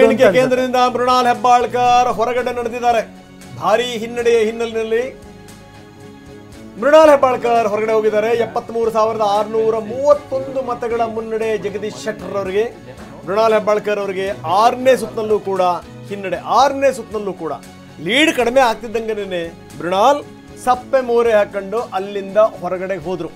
ಮತಎಣಿಕೆ ಕೇಂದ್ರದಿಂದ ಮೃಣಾಲ್ ಹೆಬ್ಬಾಳ್ಕರ್ ಹೊರಗಡೆ ನಡೆದಿದ್ದಾರೆ. ಭಾರೀ ಹಿನ್ನಡೆಯ ಹಿನ್ನೆಲೆಯಲ್ಲಿ ಮೃಣಾಲ್ ಹೆಬ್ಬಾಳ್ಕರ್ ಹೊರಗಡೆ ಹೋಗಿದ್ದಾರೆ. 73,631 ಮತಗಳ ಮುನ್ನಡೆ ಜಗದೀಶ್ ಶೆಟ್ಟರ್ ಅವರಿಗೆ. ಮೃಣಾಲ್ ಹೆಬ್ಬಾಳ್ಕರ್ ಅವರಿಗೆ 6ನೇ ಸುತ್ತಿನಲ್ಲೂ ಕೂಡ ಹಿನ್ನಡೆ. 6ನೇ ಸುತ್ತಿನಲ್ಲೂ ಕೂಡ ಲೀಡ್ ಕಡಿಮೆ ಆಗ್ತಿದ್ದಂಗೆ ಮೃಣಾಲ್ ಸಪ್ಪೆ ಮೋರೆ ಹಾಕೊಂಡು ಅಲ್ಲಿಂದ ಹೊರಗಡೆ ಹೋದ್ರು.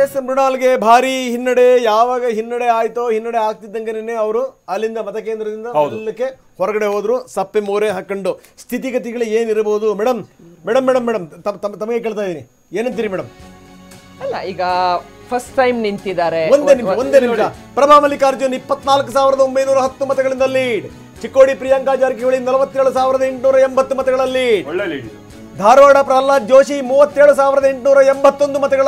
ಎಸ್, ಮೃಣಾಲ್ಗೆ ಭಾರಿ ಹಿನ್ನಡೆ. ಯಾವಾಗ ಹಿನ್ನಡೆ ಆಯ್ತೋ, ಹಿನ್ನಡೆ ಆಗ್ತಿದ್ದಂಗೆ ಅವರು ಅಲ್ಲಿಂದ ಮತಕೇಂದ್ರದಿಂದ ಅಲ್ಲಕ್ಕೆ ಹೊರಗಡೆ ಹೋದ್ರು ಸಪ್ಪೆ ಮೋರೆ ಹಾಕೊಂಡು. ಸ್ಥಿತಿಗತಿಗಳು ಏನಿರಬಹುದು ಮೇಡಮ್? ಮೇಡಮ್ ಮೇಡಮ್ ಮೇಡಮ್ ತಮಗೆ ಕೇಳ್ತಾ ಇದೀನಿ, ಏನಂತೀರಿ ಮೇಡಮ್? ಅಲ್ಲ, ಈಗ ಫಸ್ಟ್ ಟೈಮ್ ನಿಂತಿದ್ದಾರೆ. ಒಂದೇ ನಿಮಿಷ. ಪ್ರಭಾ ಮಲ್ಲಿಕಾರ್ಜುನ್ 24,910 ಮತಗಳಿಂದ ಲೀಡ್. ಚಿಕ್ಕೋಡಿ ಪ್ರಿಯಾಂಕಾ ಜಾರಕಿಹೊಳಿ 47,880 ಮತಗಳ ಲೀಡ್. ಧಾರವಾಡ ಪ್ರಹ್ಲಾದ್ ಜೋಶಿ 37,881 ಮತಗಳ.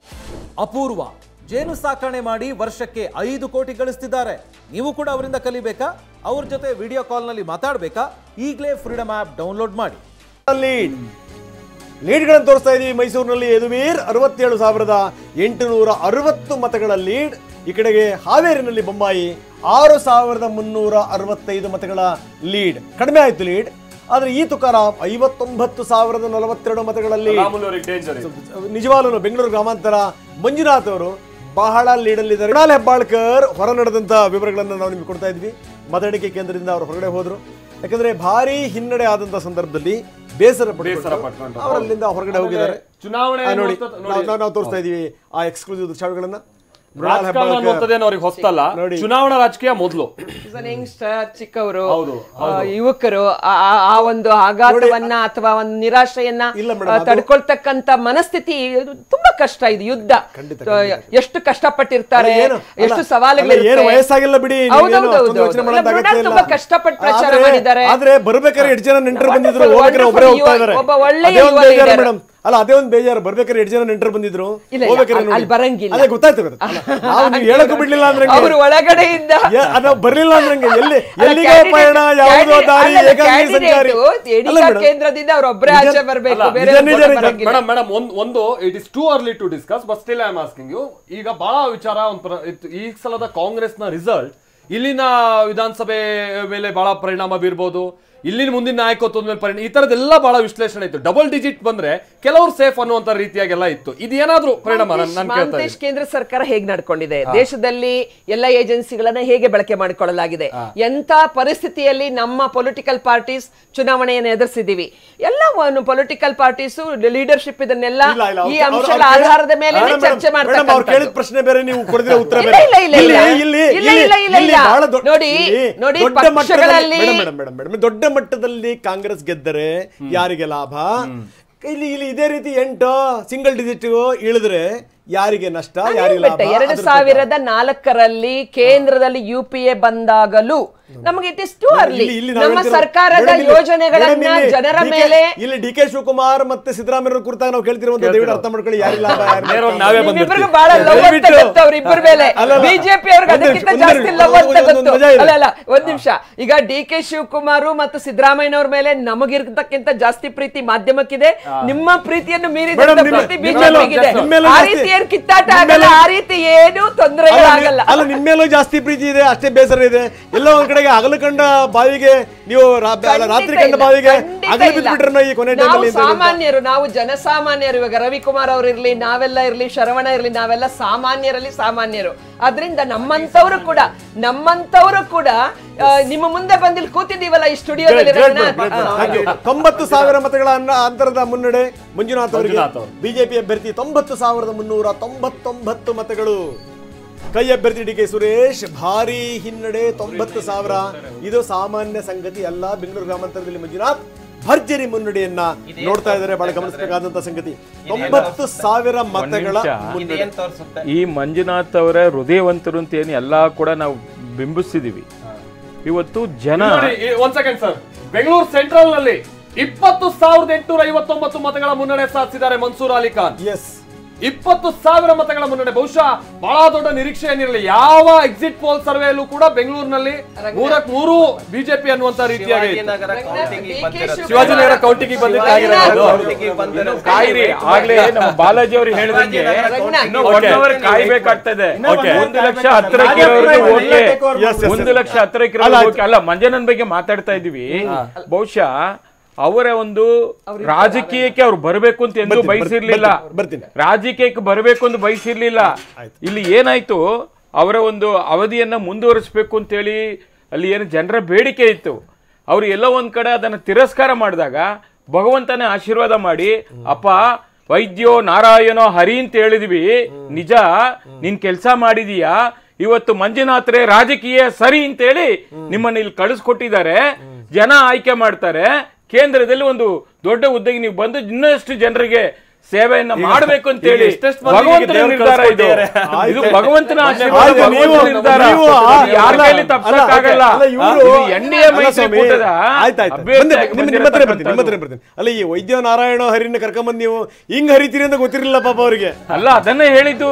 ಅಪೂರ್ವ ಜೇನು ಸಾಕಣೆ ಮಾಡಿ ವರ್ಷಕ್ಕೆ 5 ಕೋಟಿ ಗಳಿಸ್ತಿದ್ದಾರೆ. ನೀವು ಕೂಡ ಅವರಿಂದ ಕಲಿಬೇಕಾ? ಅವ್ರ ಜೊತೆ ವಿಡಿಯೋ ಕಾಲ್ನಲ್ಲಿ ಮಾತಾಡಬೇಕಾ? ಈಗಲೇ ಫ್ರೀಡಮ್ ಆಪ್ ಡೌನ್ಲೋಡ್ ಮಾಡಿ. ಲೀಡ್ಗಳನ್ನು ತೋರಿಸ್ತಾ ಇದೀವಿ. ಮೈಸೂರಿನಲ್ಲಿ ಯದುವೀರ್ 67,860 ಮತಗಳ ಲೀಡ್. ಈ ಕಡೆಗೆ ಹಾವೇರಿನಲ್ಲಿ ಬೊಮ್ಮಾಯಿ 6,365 ಮತಗಳ ಲೀಡ್. ಕಡಿಮೆ ಆಯ್ತು ಲೀಡ್. ಆದ್ರೆ ಈ ತುಕಾರಾಮ್ 59,042 ಮತಗಳಲ್ಲಿ ನಿಜವಾಗ್ಲೂ ಬೆಂಗಳೂರು ಗ್ರಾಮಾಂತರ ಮಂಜುನಾಥ್ ಅವರು ಬಹಳ ಲೀಡಲ್ಲಿದ್ದಾರೆ. ಮೃಣಾಲ್ ಹೆಬ್ಬಾಳ್ಕರ್ ಹೊರ ನಡೆದಂತ ವಿವರಗಳನ್ನು ನಾವು ನಿಮಗೆ ಕೊಡ್ತಾ ಇದ್ವಿ. ಮತಎಣಿಕೆ ಕೇಂದ್ರದಿಂದ ಅವರು ಹೊರಗಡೆ ಹೋದ್ರು. ಯಾಕಂದ್ರೆ ಭಾರಿ ಹಿನ್ನಡೆ ಆದಂತ ಸಂದರ್ಭದಲ್ಲಿ ಬೇಸರ ಪಟ್ಟು ಅವರಲ್ಲಿಂದ ಹೊರಗಡೆ ಹೋಗಿದ್ದಾರೆ. ಚುನಾವಣೆ ನೋಡಿ ನಾವು ತೋರಿಸ್ತಾ ಇದೀವಿ ಆ ಎಕ್ಸ್ಕ್ಲೂಸಿವ್ ದೃಶ್ಯಾವಳಿಗಳನ್ನ. ಹೊಸ್ತಲ್ಲ, ಚುನಾವಣಾ ರಾಜಕೀಯ ಮೊದಲು ಯಂಗ್ಸ್ಟರ್, ಚಿಕ್ಕವರು, ಯುವಕರು ಆ ಒಂದು ಆಘಾತವನ್ನ ಅಥವಾ ಒಂದು ನಿರಾಶೆಯನ್ನ ತಡ್ಕೊಳ್ತಕ್ಕಂತ ಮನಸ್ಥಿತಿ ತುಂಬಾ ಕಷ್ಟ. ಇದು ಯುದ್ಧ, ಎಷ್ಟು ಕಷ್ಟಪಟ್ಟಿರ್ತಾರೆ, ಎಷ್ಟು ಸವಾಲುಗಳು. ವಯಸ್ಸಾಗಿಲ್ಲ ಬಿಡಿ, ತುಂಬಾ ಕಷ್ಟಪಟ್ಟು ಪ್ರಚಾರ ಮಾಡಿದ್ದಾರೆ. ಆದ್ರೆ ಬರ್ಬೇಕಾದ್ರೆ 8 ಜನ ನೆಂಟರು ಬಂದಿದ್ರು, ಒಬ್ಬ ಒಳ್ಳೆ ಅಲ್ಲ ಅದೇ ಒಂದು ಬೇಜಾರು. ಬರ್ಬೇಕಾದ್ರೆ 8 ಜನ ನೆಂಟರು ಬಂದಿದ್ರು, ಅಲ್ಲಿ ಬರಂಗಿಲ್ಲ. ಗೊತ್ತಾಯ್ತು, ಹೇಳಕ್ಕೂ ಬಿಡ್ಲಿಲ್ಲ ಅಂದ್ರೆ ಅವರು ಒಳಗಡೆಯಿಂದ ಬರ್ಲಿಲ್ಲ ಅಂದ್ರೆ ಎಲ್ಲಿಗೆ ಪಯಣ, ಯಾವುದೋ ದಾರಿ, ಏಕಾಂಗಿ ಸಂಚಾರಿ. ಕೇಂದ್ರದಿಂದ ಅವರೊಬ್ಬರೇ ಆಚೆ ಬರಬೇಕು. ಮೇಡಮ್ ಒಂದು it is too early to discuss, but still I am asking you. ಈಗ ಬಹಳ ವಿಚಾರ ಈ ಸಲದ ಕಾಂಗ್ರೆಸ್ ನ ರಿಸಲ್ಟ್ ಇಲ್ಲಿನ ವಿಧಾನಸಭೆ ಮೇಲೆ ಬಹಳ ಪರಿಣಾಮ ಬೀರ್ಬೋದು, ಇಲ್ಲಿನ ಮುಂದಿನ ನಾಯಕತ್ವದ ಮೇಲೆ ಪರಿಣಾಮ, ಈ ತರದೆಲ್ಲ ಬಹಳ ವಿಶ್ಲೇಷಣೆ ಇತ್ತು. ಡಬಲ್ ಡಿಜಿಟ್ ಬಂದ್ರೆ ಕೆಲವರು ಸೇಫ್ ಅನ್ನುವಂತ ರೀತಿಯಾಗೆಲ್ಲ ಇತ್ತು. ಇದೇನಾದ್ರೂ ಪರಿಣಾಮ? ಕೇಂದ್ರ ಸರ್ಕಾರ ಹೇಗೆ ನಡ್ಕೊಂಡಿದೆ, ದೇಶದಲ್ಲಿ ಎಲ್ಲ ಏಜೆನ್ಸಿಗಳನ್ನ ಹೇಗೆ ಬಳಕೆ ಮಾಡಿಕೊಳ್ಳಲಾಗಿದೆ, ಎಂತ ಪರಿಸ್ಥಿತಿಯಲ್ಲಿ ನಮ್ಮ ಪೊಲಿಟಿಕಲ್ ಪಾರ್ಟೀಸ್ ಚುನಾವಣೆಯನ್ನು ಎದುರಿಸಿದೀವಿ, ಎಲ್ಲ ಪೊಲಿಟಿಕಲ್ ಪಾರ್ಟೀಸ್ ಲೀಡರ್ಶಿಪ್ ಇದನ್ನೆಲ್ಲ ಈ ಅಂಶಗಳ ಆಧಾರದ ಮೇಲೆ ಚರ್ಚೆ ಮಾಡ್ತಾರೆ. ಪ್ರಶ್ನೆ ಬೇರೆ, ನೀವು ಕೊಡಿದ್ರೆ ಉತ್ತರ ಬೇರೆ. ನೋಡಿ ಪಕ್ಷಗಳಲ್ಲಿ ದೊಡ್ಡ ಮಟ್ಟದಲ್ಲಿ ಕಾಂಗ್ರೆಸ್ ಗೆದ್ದರೆ ಯಾರಿಗೆ ಲಾಭ? ಇಲ್ಲಿ ಇದೇ ರೀತಿ 8 ಸಿಂಗಲ್ ಡಿಜಿಟ್ ಇಳಿದ್ರೆ ಯಾರಿಗೆ ನಷ್ಟ, ಯಾರಿಗೆ ಲಾಭ? 2004ರಲ್ಲಿ ಕೇಂದ್ರದಲ್ಲಿ UPA ಬಂದಾಗಲೂ ನಮಗೆ ಇಟ್ ಇಸ್ ಟು ಅರ್ಲಿ. ನಮ್ಮ ಸರ್ಕಾರದ ಯೋಜನೆಗಳನ್ನ ಜನರ ಮೇಲೆ ಇಲ್ಲಿ DK ಶಿವಕುಮಾರ್ ಮತ್ತೆ ಸಿದ್ದರಾಮಯ್ಯ ಕುರಿತಾಗ ನಾವು ಕೇಳ್ತಿರುವಂತ ದಯವಿಟ್ಟು ಅರ್ಥ ಮಾಡ್ಕೊಳ್ಳಿ, ಯಾರಿಗೆ ಲಾಭ, ಇಬ್ಬರಿಗೂ ಬಹಳ ಲವ್ ಅಂತ ಗೊತ್ತು ಅವ್ರಿಬ್ಬರ ಮೇಲೆ. ಬಿಜೆಪಿ ಅವ್ರಿಗೆ ಅದಕ್ಕಿಂತ ಜಾಸ್ತಿ ಲವ್ ಅಂತ ಗೊತ್ತು. ಅಲ್ಲ ಒಂದ್ ನಿಮಿಷ, ಈಗ DK ಶಿವಕುಮಾರ್ ಮತ್ತು ಸಿದ್ದರಾಮಯ್ಯನವ್ರ ಮೇಲೆ ನಮಗಿರ್ತಕ್ಕಿಂತ ಜಾಸ್ತಿ ಪ್ರೀತಿ ಮಾಧ್ಯಮಕ್ಕಿದೆ, ನಿಮ್ಮ ಪ್ರೀತಿಯನ್ನು ಮೀರಿದ ಪ್ರೀತಿ ಬಿಜೆಪಿಗಿದೆ. ಆ ರೀತಿ ಏನ್ ಕಿತ್ತಾಟ ಆಗಲ್ಲ, ಆ ರೀತಿ ಏನು ತೊಂದರೆಗಳಾಗಲ್ಲ. ಅಲ್ಲ, ನಿಮ್ಮೇಲೂ ಜಾಸ್ತಿ ಪ್ರೀತಿ ಇದೆ, ಅಷ್ಟೇ ಬೇಸರ ಇದೆ. ಎಲ್ಲೋ ಒಂದ್ ಕಡೆಗೆ ಹಗಲು ಕಂಡ ಬಾವಿಗೆ ನೀವು ರಾತ್ರಿ ಕಂಡ ಬಾವಿಗೆ ಅಗಲು ಬಿಟ್ಬಿಟ್ರೆ ಈ ಕೊನೆ ಟೈಮಲ್ಲಿ ಸಾಮಾನ್ಯರು, ನಾವು ಜನಸಾಮಾನ್ಯರು. ಇವಾಗ ರವಿಕುಮಾರ್ ಅವ್ರು ಇರ್ಲಿ, ನಾವೆಲ್ಲ ಇರ್ಲಿ, ಶರವಣ ಇರ್ಲಿ, ನಾವೆಲ್ಲ ಸಾಮಾನ್ಯರಲ್ಲಿ ಸಾಮಾನ್ಯರು. ಅದರಿಂದ ನಮ್ಮಂತವರು ಕೂಡ ನಿಮ್ಮ ಮುಂದೆ ಬಂದಿಲ್ಲಿ ಕೂತಿದ್ದೀವಲ್ಲ ಈ ಸ್ಟುಡಿಯೋದಲ್ಲಿ. 90,000 ಮತಗಳ ಅಂತರದ ಮುನ್ನಡೆ ಮಂಜುನಾಥ್ ಅವರಿಗೆ. ಬಿಜೆಪಿ ಅಭ್ಯರ್ಥಿ 90,399 ಮತಗಳು. ಕೈ ಅಭ್ಯರ್ಥಿ DK ಸುರೇಶ್ ಭಾರಿ ಹಿನ್ನಡೆ 90,000. ಇದು ಸಾಮಾನ್ಯ ಸಂಗತಿ ಅಲ್ಲ. ಬೆಂಗಳೂರು ಗ್ರಾಮಾಂತರದಲ್ಲಿ ಮಂಜುನಾಥ್ ಭರ್ಜರಿ ಮುನ್ನಡೆಯನ್ನ ನೋಡ್ತಾ ಇದ್ದಾರೆ. ಬಹಳ ಗಮನಿಸಬೇಕಾದಂತ ಸಂಗತಿ 90,000 ಮತಗಳ ಮುನ್ನಡೆ. ಈ ಮಂಜುನಾಥ್ ಅವರ ಹೃದಯವಂತರು ಅಂತ ಏನು ಎಲ್ಲಾ ಕೂಡ ನಾವು ಬಿಂಬಿಸಿದೀವಿ. ಇವತ್ತು ಜನ ಒಂದ್ ಸೆಕೆಂಡ್ ಸರ್, ಬೆಂಗಳೂರು ಸೆಂಟ್ರಲ್ ನಲ್ಲಿ 20,859 ಮತಗಳ ಮುನ್ನಡೆ ಸಾಧಿಸಿದ್ದಾರೆ ಮನ್ಸೂರ್ ಅಲಿ ಖಾನ್. ಎಸ್, 20,000 ಮತಗಳ ಮುನ್ನಡೆ. ಬಹುಶಃ ಬಹಳ ದೊಡ್ಡ ನಿರೀಕ್ಷೆ ಏನಿರಲಿಲ್ಲ. ಯಾವ ಎಕ್ಸಿಟ್ ಪೋಲ್ ಸರ್ವೆಯಲ್ಲೂ ಕೂಡ ಬೆಂಗಳೂರಿನಲ್ಲಿ 3 ಬಿಜೆಪಿ ಅನ್ನುವಂತ ರೀತಿಯಾಗಿ ಶಿವಾಜಿನಗರ ಕೌಂಟಿಗೆ ಬಂದಿದ್ದು ಕಾಯಿರಿ. ಆಗ್ಲೇ ನಮ್ಮ ಬಾಲಾಜಿ ಅವರು ಹೇಳಿದಂಗೆ ಇನ್ನು 1 ಅವರ್ ಕಾಯ್ಬೇಕಾಗ್ತದೆ. 1 ಲಕ್ಷ 10 ಓಕೆ, 1 ಲಕ್ಷ 10 ಓಕೆ ಅಲ್ಲ. ಮಂಜಣ್ಣನ ಬಗ್ಗೆ ಮಾತಾಡ್ತಾ ಇದೀವಿ. ಬಹುಶಃ ಅವರ ಒಂದು ರಾಜಕೀಯಕ್ಕೆ ಅವ್ರು ಬರಬೇಕು ಅಂತ ಎಂದು ಬಯಸಿರ್ಲಿಲ್ಲ, ರಾಜಕೀಯಕ್ಕೆ ಬರಬೇಕು ಅಂತ ಬಯಸಿರ್ಲಿಲ್ಲ. ಇಲ್ಲಿ ಏನಾಯ್ತು, ಅವರ ಒಂದು ಅವಧಿಯನ್ನ ಮುಂದುವರಿಸಬೇಕು ಅಂತೇಳಿ ಅಲ್ಲಿ ಏನು ಜನರ ಬೇಡಿಕೆ ಇತ್ತು. ಅವ್ರು ಎಲ್ಲೋ ಒಂದ್ ಕಡೆ ಅದನ್ನ ತಿರಸ್ಕಾರ ಮಾಡಿದಾಗ ಭಗವಂತನೇ ಆಶೀರ್ವಾದ ಮಾಡಿ, ಅಪ್ಪ ವೈದ್ಯೋ ನಾರಾಯಣೋ ಹರಿ ಅಂತ ಹೇಳಿದ್ವಿ, ನಿಜ ನಿನ್ ಕೆಲ್ಸ ಮಾಡಿದೀಯಾ, ಇವತ್ತು ಮಂಜುನಾಥ್ರೆ ರಾಜಕೀಯ ಸರಿ ಅಂತೇಳಿ ನಿಮ್ಮನ್ನ ಇಲ್ಲಿ ಕಳಿಸ್ಕೊಟ್ಟಿದ್ದಾರೆ. ಜನ ಆಯ್ಕೆ ಮಾಡ್ತಾರೆ. ಕೇಂದ್ರದಲ್ಲಿ ಒಂದು ದೊಡ್ಡ ಹುದ್ದೆಗೆ ನೀವು ಬಂದು ಇನ್ನಷ್ಟು ಜನರಿಗೆ ಸೇವೆಯನ್ನ ಮಾಡಬೇಕು ಅಂತ ಹೇಳಿ ಭಗವಂತನ ನಿರ್ಧಾರ ಇದು. ಇದು ಭಗವಂತನ ಆಶೀರ್ವಾದ, ಭಗವಂತನ ನಿರ್ಧಾರ. ಯಾರ ಕೈಲಿ ತಪ್ಪಿಸಕ್ಕಾಗಲ್ಲ. ಎನ್ಡಿಎ ಮೈತ್ರಿಕೂಟದ ಅಲ್ಲ, ಈ ವೈದ್ಯ ನಾರಾಯಣ ಹರಿನ ಕರ್ಕೊಂಬಂದ್ ನೀವು ಹಿಂಗ್ ಹರಿತೀರಿ ಅಂತ ಗೊತ್ತಿರಲಿಲ್ಲ ಪಾಪ ಅವರಿಗೆ. ಅಲ್ಲ, ಅದನ್ನೇ ಹೇಳಿದ್ದು.